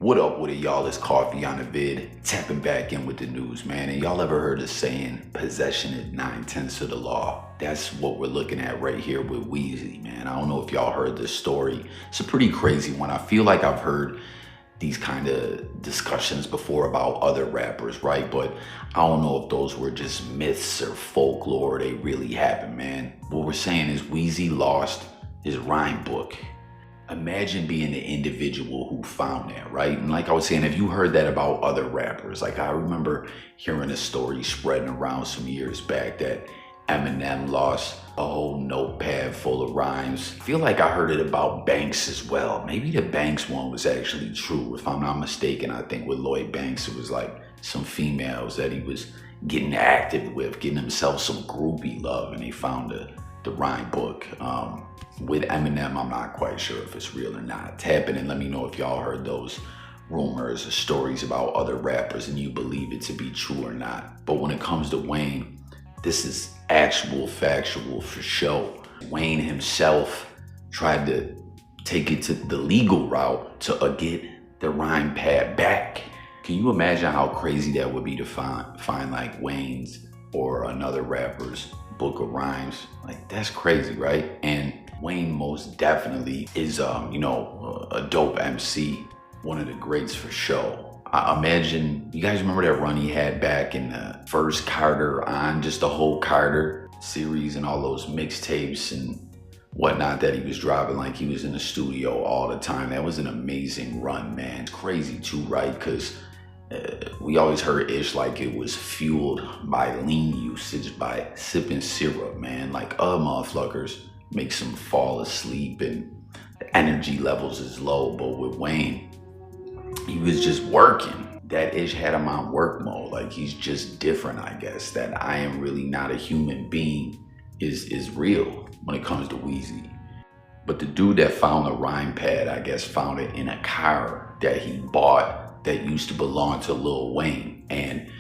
What up with it, y'all? It's Coffee on the vid, tapping back in with the news, man. And y'all ever heard the saying, possession is 9/10 of the law? That's what we're looking at right here with Weezy, man. I don't know if y'all heard this story. It's a pretty crazy one. I feel like I've heard these kind of discussions before about other rappers, right? But I don't know if those were just myths or folklore. They really happened, man. What we're saying is Weezy lost his rhyme book. Imagine being the individual who found that, right? And like I was saying, have you heard that about other rappers? Like I remember hearing a story spreading around some years back that Eminem lost a whole notepad full of rhymes. I feel like I heard it about Banks as well. Maybe the Banks one was actually true. If I'm not mistaken, I think with Lloyd Banks, it was like some females that he was getting active with, getting himself some groupie love, and they found the rhyme book. With Eminem, I'm not quite sure if it's real or not. Tap in and let me know if y'all heard those rumors or stories about other rappers and you believe it to be true or not. But when it comes to Wayne, this is actual factual for show. Wayne himself tried to take it to the legal route to get the rhyme pad back. Can you imagine how crazy that would be to find like Wayne's or another rapper's book of rhymes? Like, that's crazy, right? And Wayne most definitely is, a dope MC, one of the greats for show. I imagine, you guys remember that run he had back in the first Carter on, just the whole Carter series and all those mixtapes and whatnot that he was dropping, like he was in the studio all the time. That was an amazing run, man. It's crazy too, right? Because we always heard Ish like it was fueled by lean usage, by sipping syrup, man. Like motherfuckers makes them fall asleep and the energy levels is low. But with Wayne, he was just working. That Ish had him on work mode. Like he's just different, I guess. That I am really not a human being is real when it comes to Weezy. But the dude that found the rhyme pad, I guess, found it in a car that he bought that used to belong to Lil Wayne. And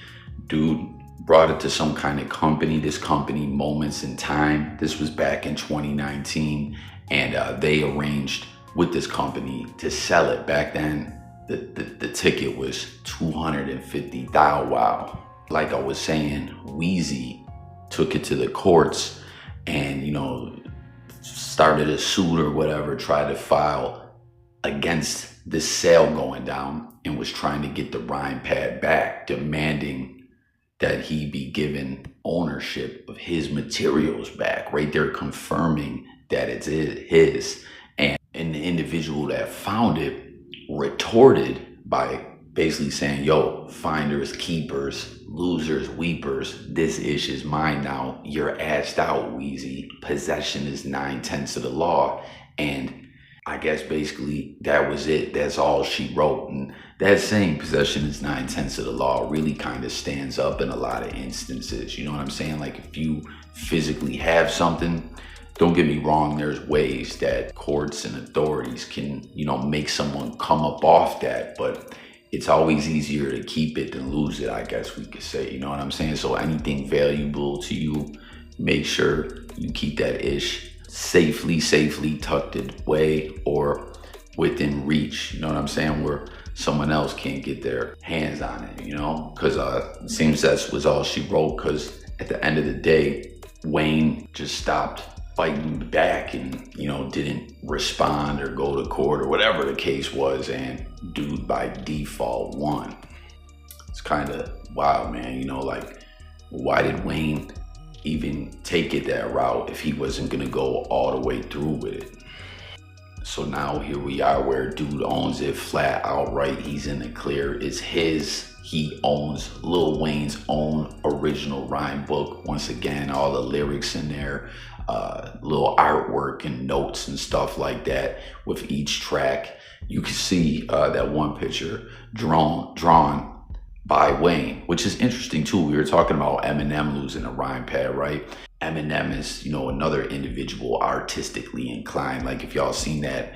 dude brought it to some kind of company, this company, Moments in Time. This was back in 2019. And they arranged with this company to sell it. Back then, the ticket was $250,000. Wow. Like I was saying, Weezy took it to the courts and, started a suit or whatever, tried to file against this sale going down and was trying to get the rhyme pad back, demanding that he be given ownership of his materials back, right there confirming that it's his. And the individual that found it retorted by basically saying, yo, finders, keepers, losers, weepers, this ish is mine now. You're assed out, Weezy. Possession is 9/10 of the law. And I guess basically that was it. That's all she wrote. And that saying, possession is 9/10 of the law, really kind of stands up in a lot of instances. You know what I'm saying? Like if you physically have something, don't get me wrong, there's ways that courts and authorities can, make someone come up off that, but it's always easier to keep it than lose it, I guess we could say. You know what I'm saying? So anything valuable to you, make sure you keep that ish safely tucked away or within reach, you know what I'm saying, where someone else can't get their hands on it, because it seems that was all she wrote, because at the end of the day, Wayne just stopped fighting back and, didn't respond or go to court or whatever the case was, and dude by default won. It's kind of wild, man, like why did Wayne even take it that route if he wasn't gonna go all the way through with it? So now here we are where dude owns it flat outright. He's in the clear. It's his. He owns Lil Wayne's own original rhyme book. Once again, all the lyrics in there, little artwork and notes and stuff like that with each track. You can see that one picture drawn by Wayne, which is interesting too. We were talking about Eminem losing a rhyme pad, right? Eminem is, another individual artistically inclined. Like if y'all seen that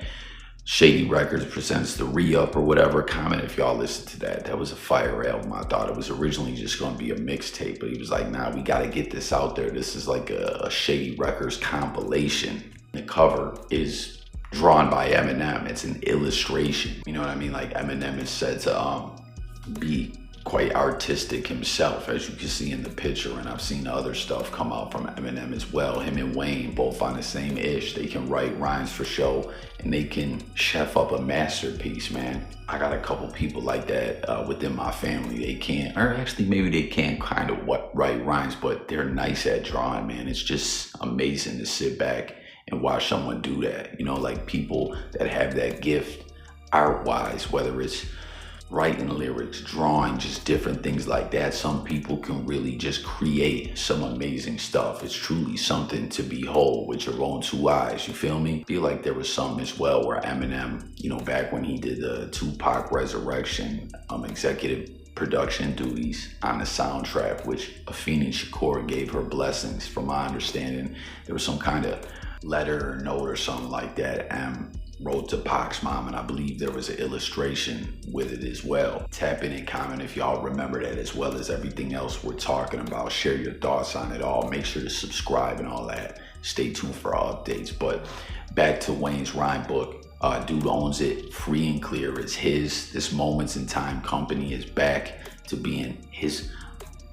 Shady Records presents the Re-Up or whatever, comment if y'all listened to that. That was a fire album. I thought it was originally just going to be a mixtape, but he was like, nah, we got to get this out there. This is like a Shady Records compilation. The cover is drawn by Eminem. It's an illustration. You know what I mean? Like Eminem is said to be quite artistic himself, as you can see in the picture, and I've seen other stuff come out from Eminem as well. Him and Wayne both on the same ish. They can write rhymes for show, and they can chef up a masterpiece, man. I got a couple people like that within my family. They can't, or actually maybe they can't kind of write rhymes, but they're nice at drawing, man. It's just amazing to sit back and watch someone do that. You know, like people that have that gift art-wise, whether it's writing lyrics, drawing, just different things like that. Some people can really just create some amazing stuff. It's truly something to behold with your own two eyes, you feel me? I feel like there was something as well where Eminem, you know, back when he did the Tupac Resurrection executive production duties on the soundtrack, which Afeni Shakur gave her blessings. From my understanding, there was some kind of letter or note or something like that wrote to Pac's mom, and I believe there was an illustration with it as well. Tap in and comment if y'all remember that, as well as everything else we're talking about. Share your thoughts on it all. Make sure to subscribe and all that. Stay tuned for our updates. But back to Wayne's rhyme book. Dude owns it free and clear. It's his. This Moments in Time company is back to being his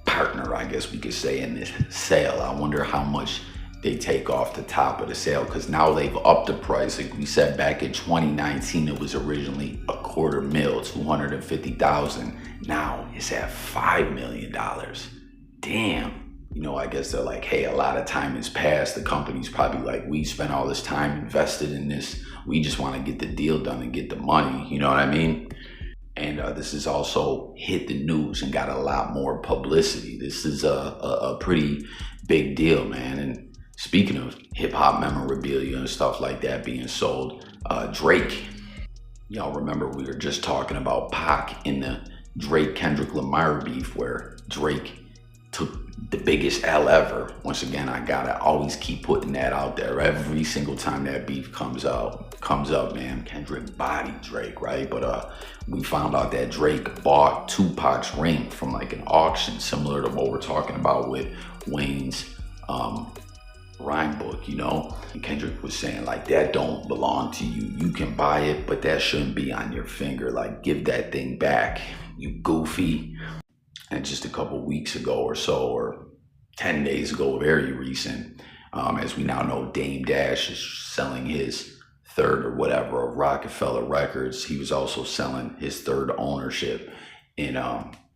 partner, I guess we could say, in this sale. I wonder how much they take off the top of the sale, because now they've upped the price. Like we said back in 2019, it was originally $250,000, 250,000. Now it's at $5 million. Damn. You know, I guess they're like, hey, a lot of time has passed. The company's probably like, we spent all this time invested in this. We just want to get the deal done and get the money. You know what I mean? And this has also hit the news and got a lot more publicity. This is a pretty big deal, man. And speaking of hip-hop memorabilia and stuff like that being sold, Drake, y'all remember we were just talking about Pac in the Drake-Kendrick Lamar beef, where Drake took the biggest L ever. Once again, I gotta always keep putting that out there. Every single time that beef comes up, man, Kendrick bodied Drake, right? But we found out that Drake bought Tupac's ring from like an auction, similar to what we're talking about with Wayne's rhyme book, you know? And Kendrick was saying like, that don't belong to you. You can buy it, but that shouldn't be on your finger. Like, give that thing back, you goofy. And just a couple weeks ago or so, or 10 days ago, very recent, as we now know, Dame Dash is selling his third or whatever of Roc-a-fella Records. He was also selling his third ownership in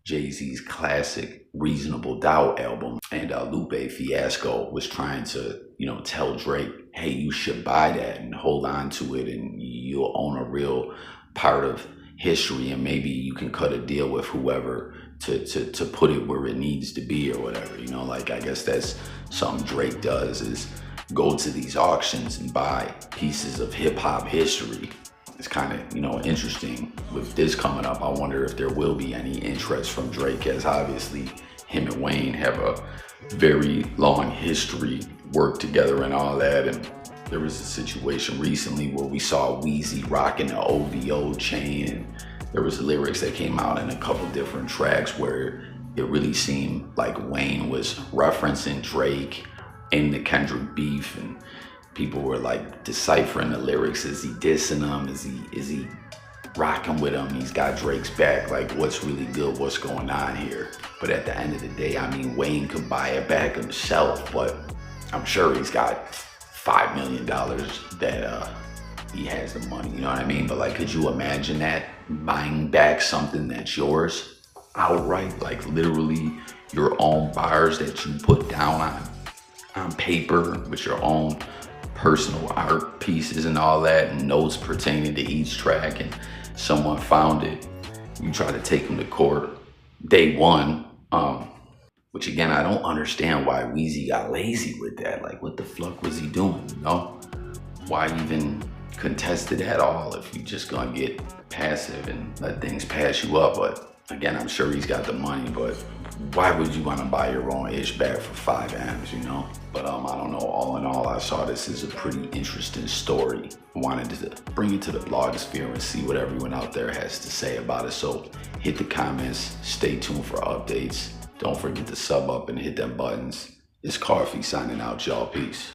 Jay-Z's classic Reasonable Doubt album. And Lupe Fiasco was trying to, you know, tell Drake, hey, you should buy that and hold on to it, and you'll own a real part of history, and maybe you can cut a deal with whoever to put it where it needs to be or whatever, you know? Like, I guess that's something Drake does, is go to these auctions and buy pieces of hip-hop history. It's kind of, you know, interesting with this coming up. I wonder if there will be any interest from Drake, as obviously him and Wayne have a very long history, work together and all that. And there was a situation recently where we saw Weezy rocking the OVO chain, and there was lyrics that came out in a couple different tracks where it really seemed like Wayne was referencing Drake in the Kendrick beef, and people were like deciphering the lyrics. Is he dissing him? Is he rocking with him? He's got Drake's back. Like, what's really good? What's going on here? But at the end of the day, I mean, Wayne could buy it back himself, but I'm sure he's got $5 million that he has the money, you know what I mean? But like, could you imagine that, buying back something that's yours outright, like literally your own bars that you put down on paper with your own personal art pieces and all that, and notes pertaining to each track, and someone found it, you try to take them to court day one, which again, I don't understand why Weezy got lazy with that. Like, what the fuck was he doing, you know? Why even contest it at all if you just gonna get passive and let things pass you up? But again, I'm sure he's got the money, but why would you want to buy your own ish back for 5 M's, you know? But I don't know, all in all, I saw this as a pretty interesting story. I wanted to bring it to the blogosphere and see what everyone out there has to say about it. So hit the comments, stay tuned for updates. Don't forget to sub up and hit them buttons. It's Coffee signing out, y'all. Peace.